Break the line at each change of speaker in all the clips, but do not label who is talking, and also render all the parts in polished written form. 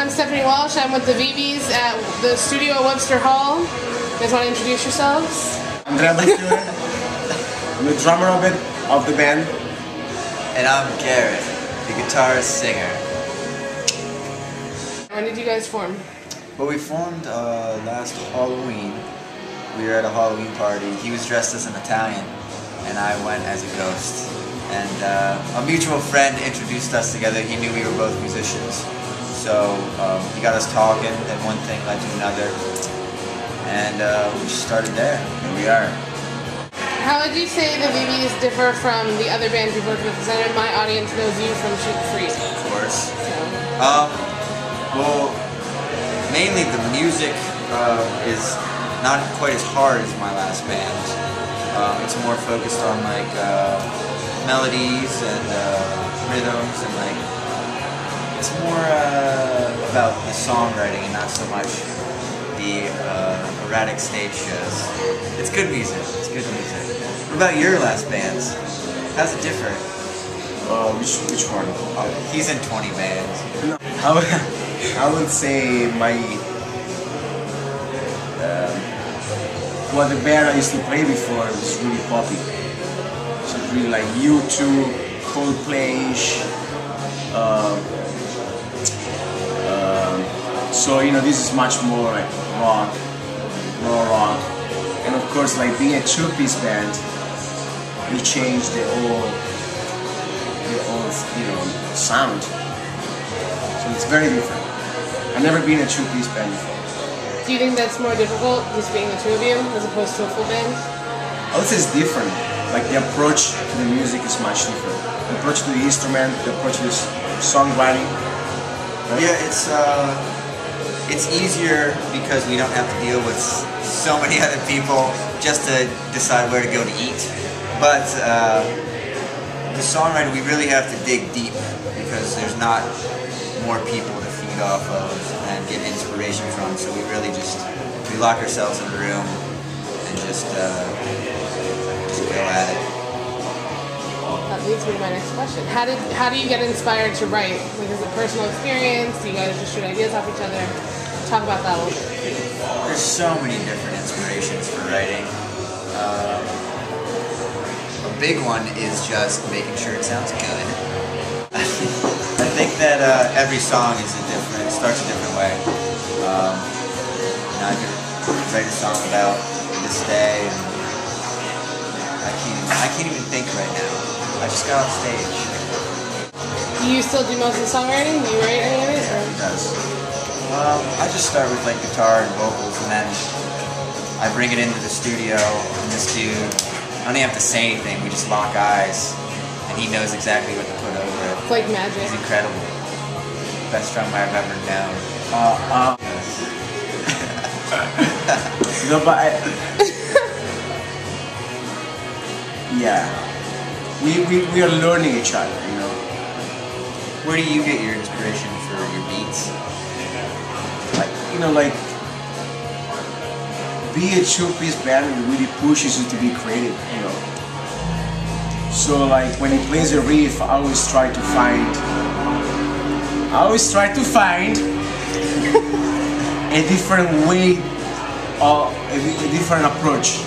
I'm Stephanie Walsh. I'm with the VeeVees at the studio at Webster Hall. You guys want to introduce yourselves?
Andrea Belfiore. I'm the drummer of the band.
And I'm Garrett, the guitarist singer.
When did you guys form?
Well, we formed last Halloween. We were at a Halloween party. He was dressed as an Italian, and I went as a ghost. And a mutual friend introduced us together. He knew we were both musicians. So he got us talking, and one thing led to another. And we just started there. Here we are.
How would you say the VeeVees differ from the other bands you've worked with? Because I know my audience knows you from Shoot Free.
Of course.
So.
Well, mainly the music is not quite as hard as my last band. It's more focused on like melodies and rhythms, and like it's more about the songwriting and not so much the erratic stage shows. It's good music. It's good music. What about your last bands? How's it differ?
Which one?
He's in 20 bands.
No, I would say my well, the band I used to play before was really poppy. So really like U2, Coldplay-ish. So you know, this is much more like rock, raw rock, and of course, like being a two-piece band, we changed the whole sound. So it's very different. I've never been a two-piece band before.
Do you think that's more difficult, just being the two of you, as opposed to a full band?
I would say it's different. Like the approach to the music is much different. The approach to the instrument, the approach to the songwriting. Right?
Yeah, it's easier because we don't have to deal with so many other people just to decide where to go to eat. But the songwriting, we really have to dig deep because there's not more people to feed off of and get inspiration from. So we really we lock ourselves in a room and just go at it.
That leads me to my next question. How do you get inspired to write? Like, is it personal experience? Do you guys just shoot ideas off each other? Talk about that a little bit.
There's so many different inspirations for writing. A big one is just making sure it sounds good. I think that every song starts a different way. I could write a song about this day, and I can't even think right now. I just got off stage.
Do you still do most of the songwriting? Do you write any of it? Or?
He does. I just start with like guitar and vocals, and then I bring it into the studio, and this dude, I don't even have to say anything, we just lock eyes, and he knows exactly what to put over it.
It's like magic.
He's incredible. Best drummer I've ever known.
No, but yeah, we are learning each other, you know.
Where do you get your inspiration for your beats?
Like be a two-piece band really pushes you to be creative, you know. So like when he plays a riff, I always try to find a different way or a different approach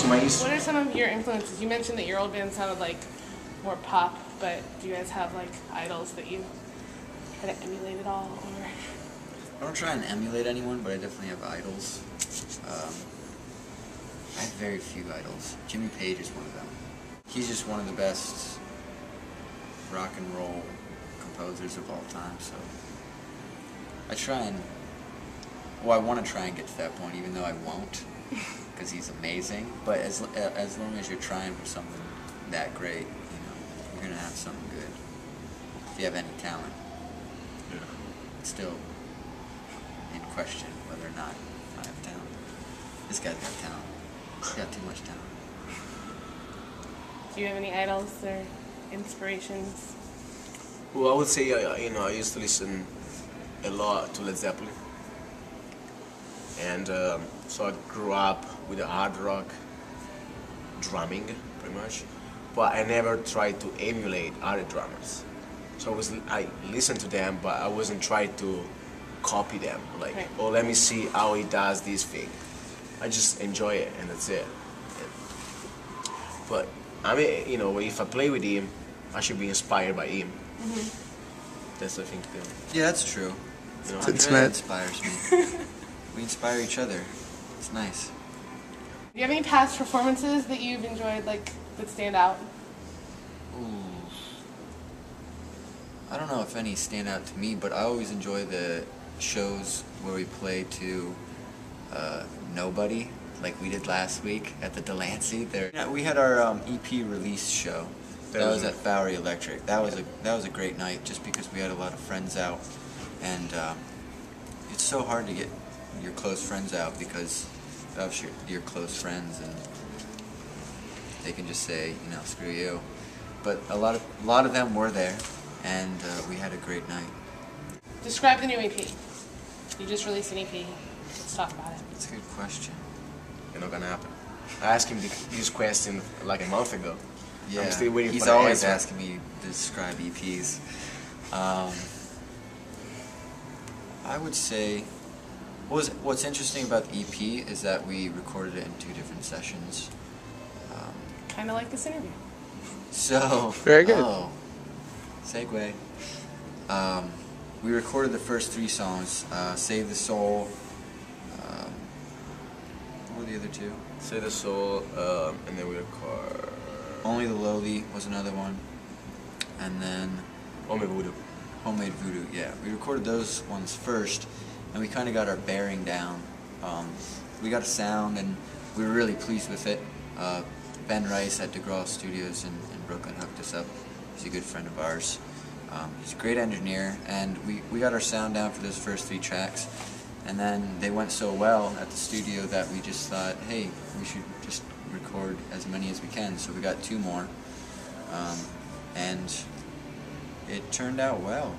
to my instrument.
What are some of your influences? You mentioned that your old band sounded like more pop, but do you guys have like idols that you try to emulate at all? Or?
I don't try and emulate anyone, but I definitely have idols. I have very few idols. Jimmy Page is one of them. He's just one of the best rock and roll composers of all time, so I want to try and get to that point, even though I won't, because he's amazing. But as long as you're trying for something that great, you know, you're gonna have something good. If you have any talent,
yeah.
It's still in question whether or not I have talent. This guy's got talent. He's got too much talent.
Do you have any idols or inspirations?
Well, I would say I used to listen a lot to Led Zeppelin, and so I grew up with the hard rock drumming, pretty much. But I never tried to emulate other drummers. So I listened to them, but I wasn't trying to copy them. Like,
Right.
oh, let me see how he does this thing. I just enjoy it, and that's it. But I mean, you know, if I play with him, I should be inspired by him. That's the thing to do.
Yeah, that's true.
You know?
Andrea inspires me. We inspire each other. It's nice.
Do you have any past performances that you've enjoyed, like, that stand out?
Ooh. I don't know if any stand out to me, but I always enjoy the shows where we play to nobody, like we did last week at the Delancey. There, yeah, we had our EP release show. That was at Bowery Electric. That was a great night, just because we had a lot of friends out, and it's so hard to get your close friends out because of your close friends, and they can just say, you know, screw you. But a lot of them were there, and we had a great night.
Describe the new EP. You just released an EP. Let's talk about it.
That's a good question.
It's not gonna happen. I asked him this question like a month ago.
Yeah,
I'm still waiting
he's
for the
always
answer.
asking me to describe EPs. I would say, what's interesting about the EP is that we recorded it in 2 different sessions.
Kind of like this interview.
So
Very good.
Oh, segue. We recorded the first 3 songs: "Save the Soul." What were the other 2?
Say the Soul, and then we record
"Only the Lowly" was another one, and then
Homemade Voodoo.
"Homemade Voodoo." Yeah, we recorded those ones first, and we kind of got our bearing down. We got a sound, and we were really pleased with it. Ben Rice at DeGraw Studios in Brooklyn hooked us up. He's a good friend of ours. He's a great engineer, and we got our sound down for those first 3 tracks, and then they went so well at the studio that we just thought, hey, we should just record as many as we can. So we got 2 more, and it turned out well.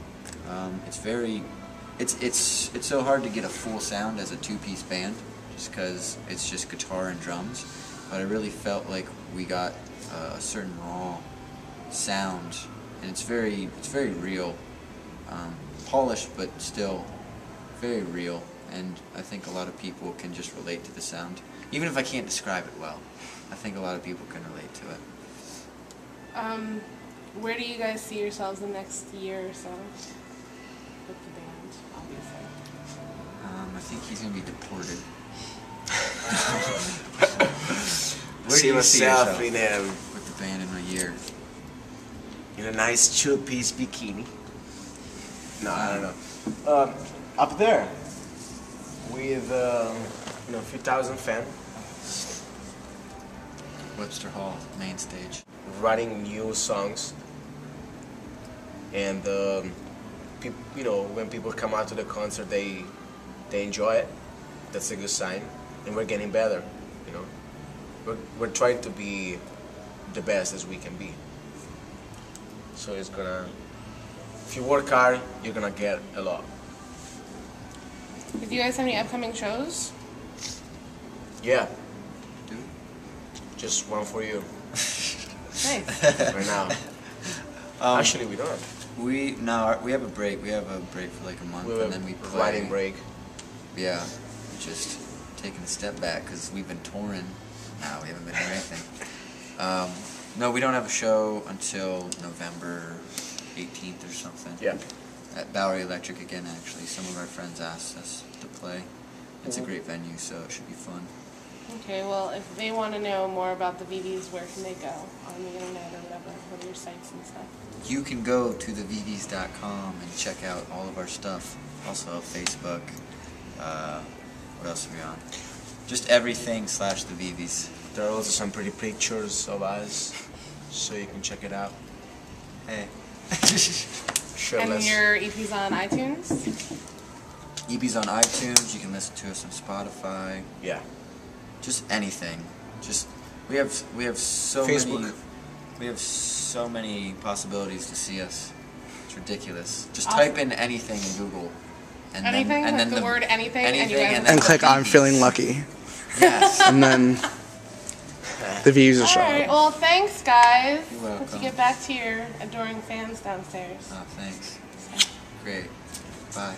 It's so hard to get a full sound as a 2-piece band, just because it's just guitar and drums. But I really felt like we got a certain raw sound, and it's very real, polished but still very real. And I think a lot of people can just relate to the sound, even if I can't describe it well. I think a lot of people can relate to it.
Where do you guys see yourselves the next year or so with the band, obviously?
I think he's gonna be deported.
See myself in
with the band in a year?
in a nice 2-piece bikini. No, I don't know. Up there with you know, a few thousand fans,
Webster Hall, main stage.
writing new songs, and you know, when people come out to the concert, they enjoy it. That's a good sign, and we're getting better. You know, we're trying to be the best as we can be. So it's gonna, if you work hard, you're gonna get a lot.
Do you guys have any upcoming shows?
Yeah,
Dude.
just one for you
Nice.
right now. Actually, we don't.
We have a break. We have a break for like a month,
We have
and then we
a
play.
writing break.
Yeah, just taking a step back because we've been touring. Now we haven't been doing anything. No, we don't have a show until November 18th or something.
Yeah.
At Bowery Electric again, actually. Some of our friends asked us to play. It's a great venue, so it should be fun.
Okay, well, if they want to know more about the VeeVees, where can they go? On the internet or whatever? What are your sites and stuff?
You can go to theveevees.com and check out all of our stuff. Also Facebook. What else are we on? Just everything / the VeeVees.
There are also some pretty pictures of us, so you can check it out.
Hey.
And
Shirtless.
your EP's on iTunes?
EP's on iTunes. You can listen to us on Spotify.
Yeah.
Just anything. Just we have so
Facebook.
many possibilities to see us. It's ridiculous. Just
Awesome.
type in anything in Google. And
Anything?
Then,
Like the word anything, and you guys-
then
And
the
click I'm
VeeVees.
feeling lucky.
Yes.
And then the views are
All
shown.
right, well, thanks, guys.
You're welcome.
Let's get back to your adoring fans downstairs.
Oh, thanks. Great. Bye.